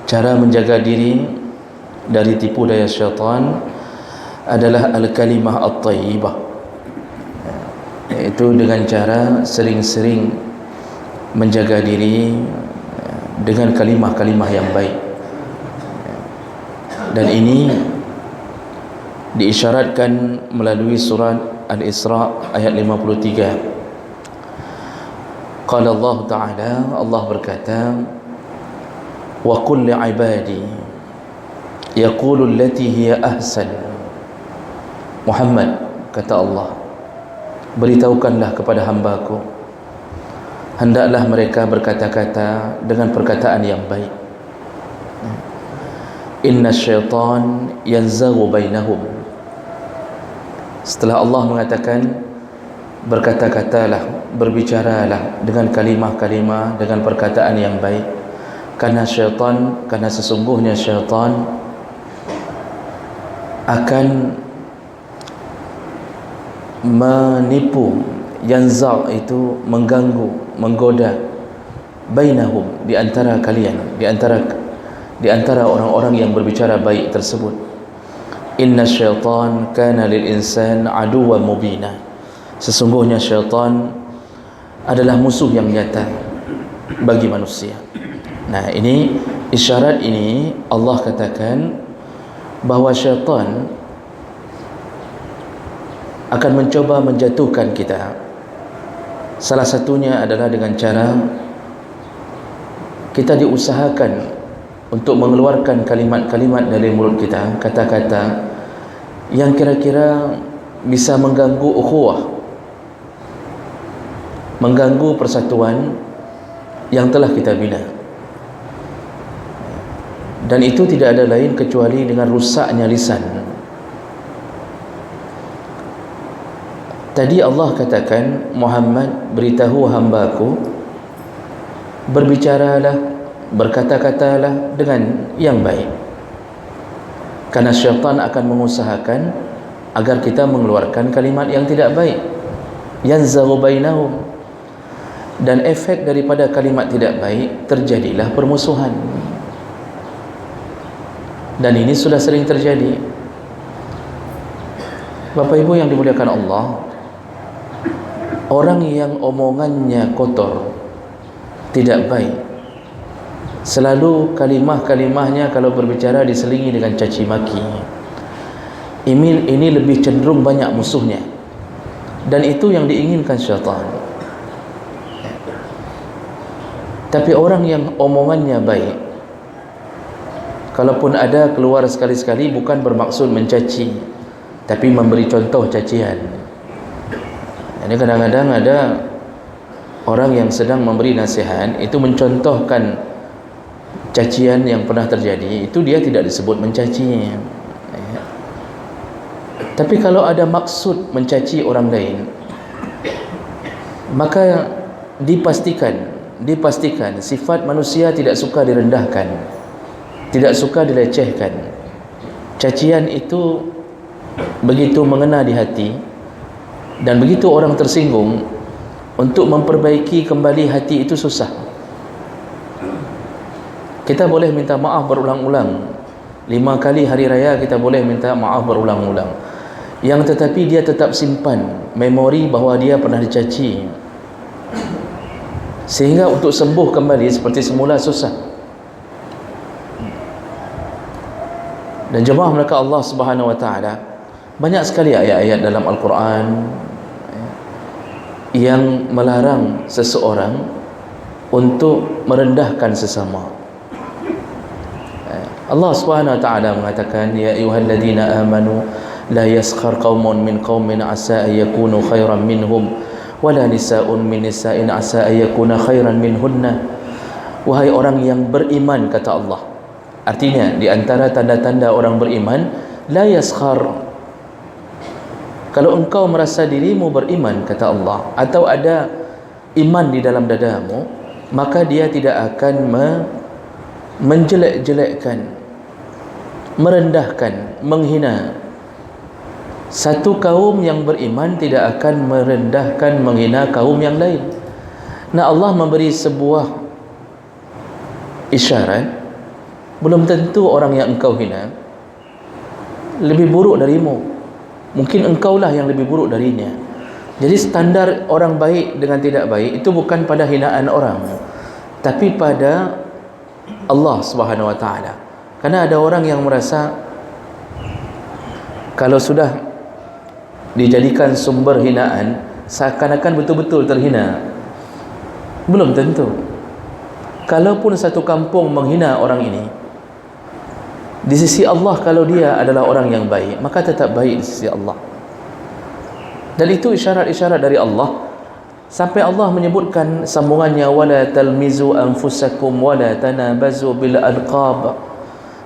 Cara menjaga diri dari tipu daya syaitan adalah al-kalimah at-tayyibah, iaitu dengan cara sering-sering menjaga diri dengan kalimah-kalimah yang baik. Dan ini diisyaratkan melalui surat Al-Isra ayat 53. Qala Allah Ta'ala, Allah berkata, wa qul li'ibadi yaqulu allati hiya ahsan. Muhammad, kata Allah, beritahukanlah kepada hambaku, hendaklah mereka berkata-kata dengan perkataan yang baik. Inna syaitan yanzaghu bainahum. Setelah Allah mengatakan berkata-katalah, berbicaralah dengan kalimah-kalimah, dengan perkataan yang baik, karena sesungguhnya syaitan akan menipu. Yanzagh itu mengganggu, menggoda, bainahum, di antara kalian, di antara orang-orang yang berbicara baik tersebut. Inna syaitan kana lil insan aduwwan mubina. Sesungguhnya syaitan adalah musuh yang nyata bagi manusia. Nah, ini isyarat ini Allah katakan bahawa syaitan akan mencoba menjatuhkan kita. Salah satunya adalah dengan cara kita diusahakan untuk mengeluarkan kalimat-kalimat dari mulut kita, kata-kata yang kira-kira bisa mengganggu ukhuwah, mengganggu persatuan yang telah kita bina. Dan itu tidak ada lain kecuali dengan rusaknya lisan. Tadi Allah katakan, Muhammad, beritahu hambaku, berbicaralah, berkata-katalah dengan yang baik, karena syaitan akan mengusahakan agar kita mengeluarkan kalimat yang tidak baik. Yanzaghu bainahum. Dan efek daripada kalimat tidak baik, terjadilah permusuhan. Dan ini sudah sering terjadi. Bapak Ibu yang dimuliakan Allah, orang yang omongannya kotor, tidak baik, selalu kalimah-kalimahnya kalau berbicara diselingi dengan caci maki, ini lebih cenderung banyak musuhnya. Dan itu yang diinginkan syaitan. Tapi orang yang omongannya baik, kalaupun ada keluar sekali-sekali, bukan bermaksud mencaci, tapi memberi contoh cacian. Jadi kadang-kadang ada orang yang sedang memberi nasihat, itu mencontohkan cacian yang pernah terjadi, itu dia tidak disebut mencaci. Tapi kalau ada maksud mencaci orang lain, maka dipastikan sifat manusia tidak suka direndahkan, tidak suka dilecehkan. Cacian itu begitu mengena di hati, dan begitu orang tersinggung, untuk memperbaiki kembali hati itu susah. Kita boleh minta maaf berulang-ulang, 5 kali hari raya kita boleh minta maaf berulang-ulang, yang tetapi dia tetap simpan memori bahawa dia pernah dicaci, sehingga untuk sembuh kembali seperti semula susah. Dan jemaah mereka Allah Subhanahu wa taala, banyak sekali ayat-ayat dalam Al-Quran yang melarang seseorang untuk merendahkan sesama. Allah Subhanahu wa taala mengatakan, ya ayyuhalladzina amanu la yaskhar qaumun min qaumin asa ay yakunu khairan minhum wala nisaa'un min nisa'in asa ay yakuna khairan minhunna. Wahai orang yang beriman, kata Allah. Artinya di antara tanda-tanda orang beriman, la yaskhar, kalau engkau merasa dirimu beriman, kata Allah, atau ada iman di dalam dadamu, maka dia tidak akan menjelek-jelekkan, merendahkan, menghina. Satu kaum yang beriman tidak akan merendahkan, menghina kaum yang lain. Nah, Allah memberi sebuah isyarat Belum tentu orang yang engkau hina lebih buruk darimu. Mungkin engkaulah yang lebih buruk darinya. Jadi standar orang baik dengan tidak baik itu bukan pada hinaan orang, tapi pada Allah Subhanahu wa taala. Karena ada orang yang merasa kalau sudah dijadikan sumber hinaan, seakan-akan betul-betul terhina. Belum tentu. Kalaupun satu kampung menghina orang ini, di sisi Allah kalau dia adalah orang yang baik, maka tetap baik di sisi Allah. Dan itu isyarat-isyarat dari Allah. Sampai Allah menyebutkan sambungannya, wala talmizu anfusakum wala tanabazu bil alqab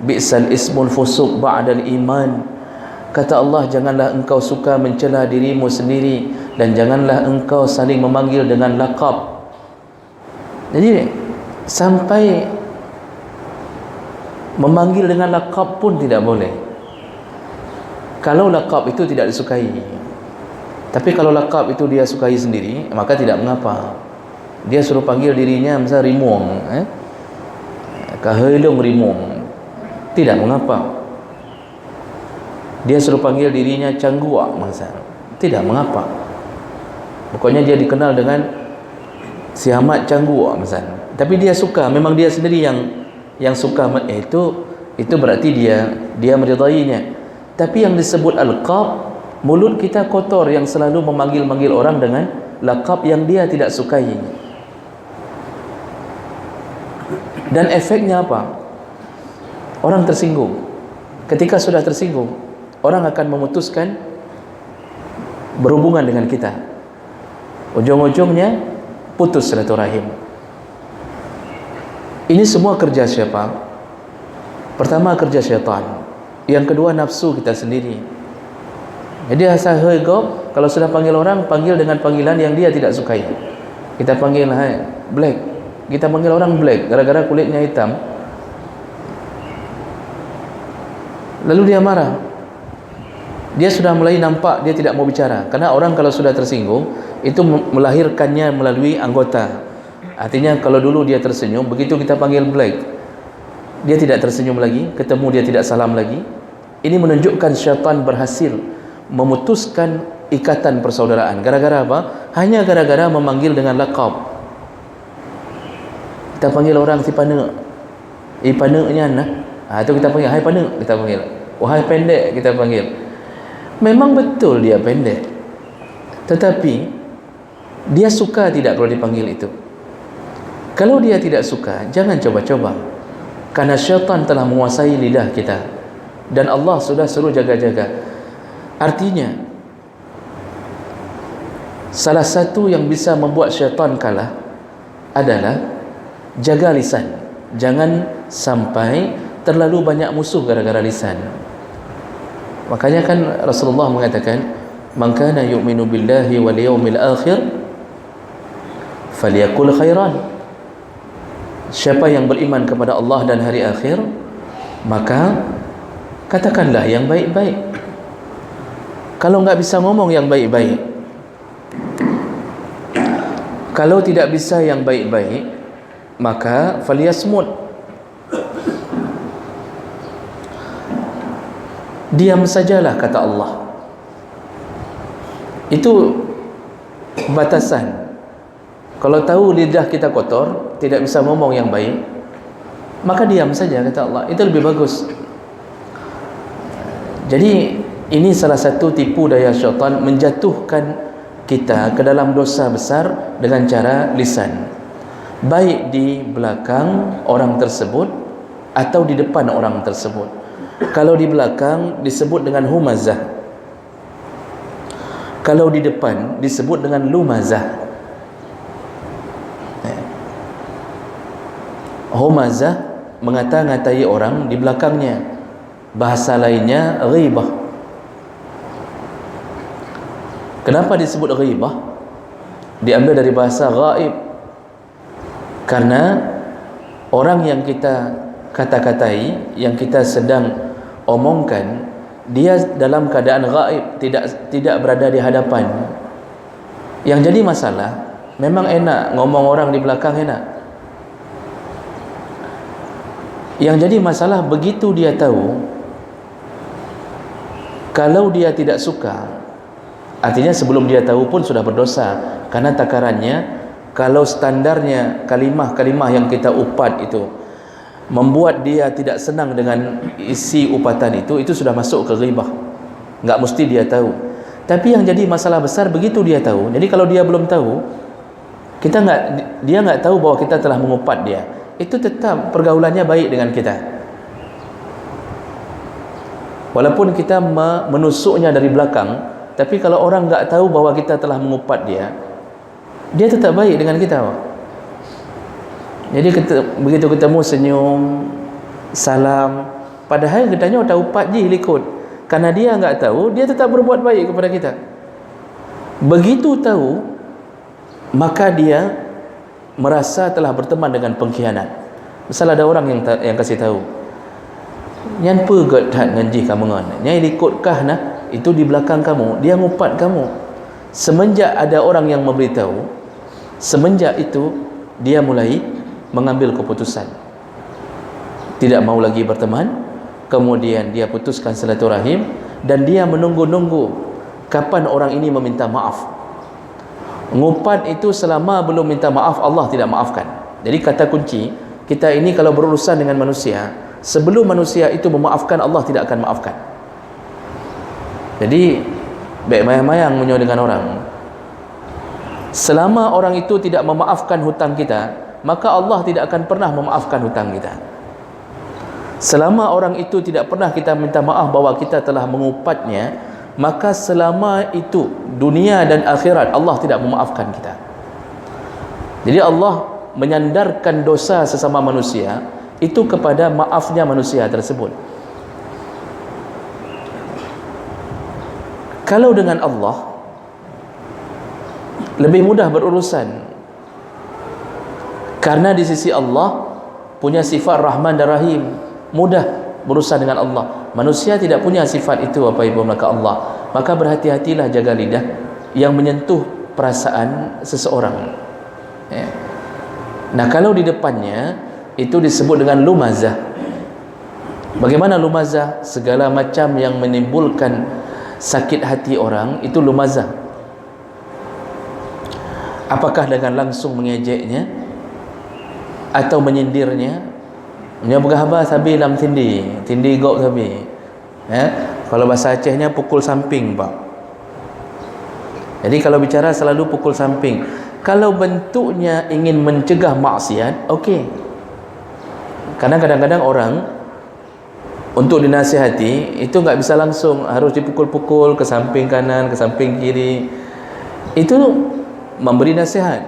bi'sal ismul fusuq ba'dal iman. Kata Allah, janganlah engkau suka mencela dirimu sendiri dan janganlah engkau saling memanggil dengan laqab. Jadi sampai memanggil dengan laqab pun tidak boleh. Kalau laqab itu tidak disukai. Tapi kalau laqab itu dia sukai sendiri, maka tidak mengapa. Dia suruh panggil dirinya misalnya Rimong, Kahelung Rimong, tidak mengapa. Dia suruh panggil dirinya Canggua, misalnya, tidak mengapa. Pokoknya dia dikenal dengan si Ahmad Canggua, misalnya. Tapi dia suka, memang dia sendiri yang suka, itu berarti dia meridainya. Tapi yang disebut alqab, mulut kita kotor yang selalu memanggil-manggil orang dengan laqab yang dia tidak sukai. Dan efeknya apa? Orang tersinggung. Ketika sudah tersinggung, orang akan memutuskan berhubungan dengan kita. Ujung-ujungnya putus silaturahim. Ini semua kerja siapa? Pertama, kerja syaitan. Yang kedua, nafsu kita sendiri. Jadi asal hegop, kalau sudah panggil orang, panggil dengan panggilan yang dia tidak sukai. Kita panggil black, kita panggil orang black gara-gara kulitnya hitam, lalu dia marah. Dia sudah mulai nampak dia tidak mau bicara. Karena orang kalau sudah tersinggung, itu melahirkannya melalui anggota. Artinya kalau dulu dia tersenyum, begitu kita panggil black, dia tidak tersenyum lagi, ketemu dia tidak salam lagi. Ini menunjukkan syaitan berhasil memutuskan ikatan persaudaraan. Gara-gara apa? Hanya gara-gara memanggil dengan laqab. Kita panggil orang si Pane, Pane-nya nah. Itu kita panggil hai Pane, kita panggil. Wahai pendek, kita panggil. Memang betul dia pendek, tetapi dia suka tidak kalau dipanggil itu. Kalau dia tidak suka, jangan coba-coba. Karena syaitan telah menguasai lidah kita, dan Allah sudah suruh jaga-jaga. Artinya, salah satu yang bisa membuat syaitan kalah adalah jaga lisan. Jangan sampai terlalu banyak musuh gara-gara lisan. Makanya kan Rasulullah mengatakan, man kana yu'minu billahi wal yawmil akhir falyakul khairan. Siapa yang beriman kepada Allah dan hari akhir, maka katakanlah yang baik-baik. Kalau enggak bisa ngomong yang baik-baik, kalau tidak bisa yang baik-baik, maka falyasmut. Diam sajalah, kata Allah. Itu batasan. Kalau tahu lidah kita kotor, tidak bisa ngomong yang baik, maka diam saja, kata Allah. Itu lebih bagus. Jadi ini salah satu tipu daya syaitan menjatuhkan kita ke dalam dosa besar dengan cara lisan, baik di belakang orang tersebut atau di depan orang tersebut. Kalau di belakang disebut dengan humazah, kalau di depan disebut dengan lumazah. Humazah mengata-ngatai orang di belakangnya, bahasa lainnya ghibah. Kenapa disebut ghibah? Diambil dari bahasa ghaib, karena orang yang kita kata-katai, yang kita sedang omongkan, dia dalam keadaan ghaib, tidak berada di hadapan. Yang jadi masalah, memang enak ngomong orang di belakang, enak. Yang jadi masalah, begitu dia tahu, kalau dia tidak suka, artinya sebelum dia tahu pun sudah berdosa, karena takarannya, kalau standarnya kalimah-kalimah yang kita upat itu membuat dia tidak senang dengan isi upatan itu sudah masuk ke ghibah. Enggak mesti dia tahu. Tapi yang jadi masalah besar, begitu dia tahu. Jadi kalau dia belum tahu, dia enggak tahu bahwa kita telah mengupat dia, itu tetap pergaulannya baik dengan kita, walaupun kita menusuknya dari belakang. Tapi kalau orang enggak tahu bahwa kita telah mengupat dia tetap baik dengan kita. Jadi begitu ketemu, senyum, salam, padahal katanya tak upat je ikut. Karena dia enggak tahu, dia tetap berbuat baik kepada kita. Begitu tahu, maka dia merasa telah berteman dengan pengkhianat. Misal ada orang yang kasih tahu, "Nyan pe gat hat ngaji kamu ngan. Nyai likutkah nah? Itu di belakang kamu, dia ngupat kamu." Semenjak ada orang yang memberitahu, semenjak itu dia mulai mengambil keputusan, tidak mau lagi berteman. Kemudian dia putuskan silaturahim, dan dia menunggu-nunggu kapan orang ini meminta maaf. Ngupat itu selama belum minta maaf, Allah tidak maafkan. Jadi kata kunci kita ini kalau berurusan dengan manusia, sebelum manusia itu memaafkan, Allah tidak akan maafkan. Jadi baik mayang-mayang menyo dengan orang, selama orang itu tidak memaafkan hutang kita, maka Allah tidak akan pernah memaafkan hutang kita. Selama orang itu tidak pernah kita minta maaf bahwa kita telah mengupatnya, maka selama itu dunia dan akhirat Allah tidak memaafkan kita. Jadi Allah menyandarkan dosa sesama manusia itu kepada maafnya manusia tersebut. Kalau dengan Allah lebih mudah berurusan, karena di sisi Allah punya sifat Rahman dan Rahim, mudah berurusan dengan Allah. Manusia tidak punya sifat itu, Bapak Ibu maka Allah. Maka berhati-hatilah jaga lidah yang menyentuh perasaan seseorang. Ya. Nah, kalau di depannya itu disebut dengan lumazah. Bagaimana lumazah? Segala macam yang menimbulkan sakit hati orang itu lumazah. Apakah dengan langsung mengejeknya atau menyindirnya? Nya berhabar sabi lam tindi gok sabi. Kalau bahasa Acehnya pukul samping, Pak. Jadi kalau bicara selalu pukul samping. Kalau bentuknya ingin mencegah maksiat, okey. Karena kadang-kadang orang untuk dinasihati itu enggak bisa langsung, harus dipukul-pukul ke samping kanan, ke samping kiri. Itu memberi nasihat,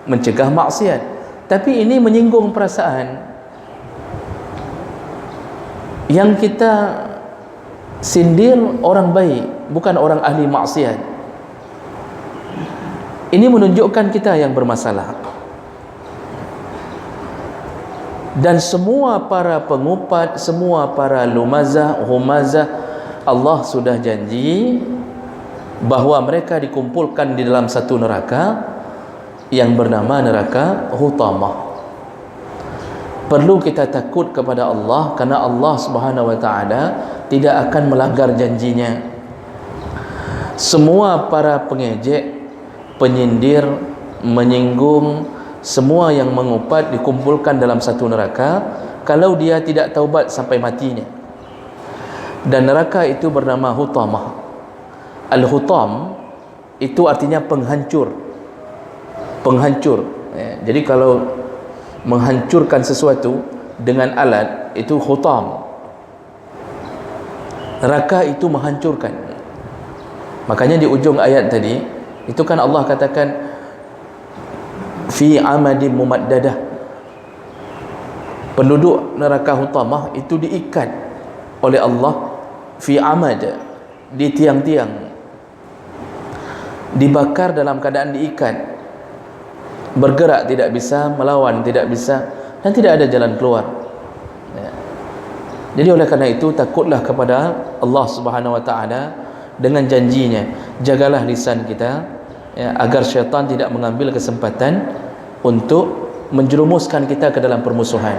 mencegah maksiat. Tapi ini menyinggung perasaan. Yang kita sindir orang baik, bukan orang ahli maksiat. Ini menunjukkan kita yang bermasalah. Dan semua para pengupat, semua para lumazah, humazah, Allah sudah janji bahawa mereka dikumpulkan di dalam satu neraka yang bernama neraka Hutamah. Perlu kita takut kepada Allah, karena Allah Subhanahu wa taala tidak akan melanggar janjinya. Semua para pengejek, penyindir, menyinggung, semua yang mengupat dikumpulkan dalam satu neraka kalau dia tidak taubat sampai matinya. Dan neraka itu bernama Hutamah. Al-Hutam itu artinya penghancur. Penghancur. Jadi kalau menghancurkan sesuatu dengan alat itu hutam. Neraka itu menghancurkan. Makanya di ujung ayat tadi itu kan Allah katakan fi amadim mumaddadah. Penduduk neraka Hutamah itu diikat oleh Allah fi amad, di tiang-tiang, dibakar dalam keadaan diikat. Bergerak tidak bisa, melawan tidak bisa, dan tidak ada jalan keluar. Ya. Jadi oleh karena itu takutlah kepada Allah Subhanahu wa taala dengan janjinya. Jagalah lisan kita, ya, agar syaitan tidak mengambil kesempatan untuk menjerumuskan kita ke dalam permusuhan.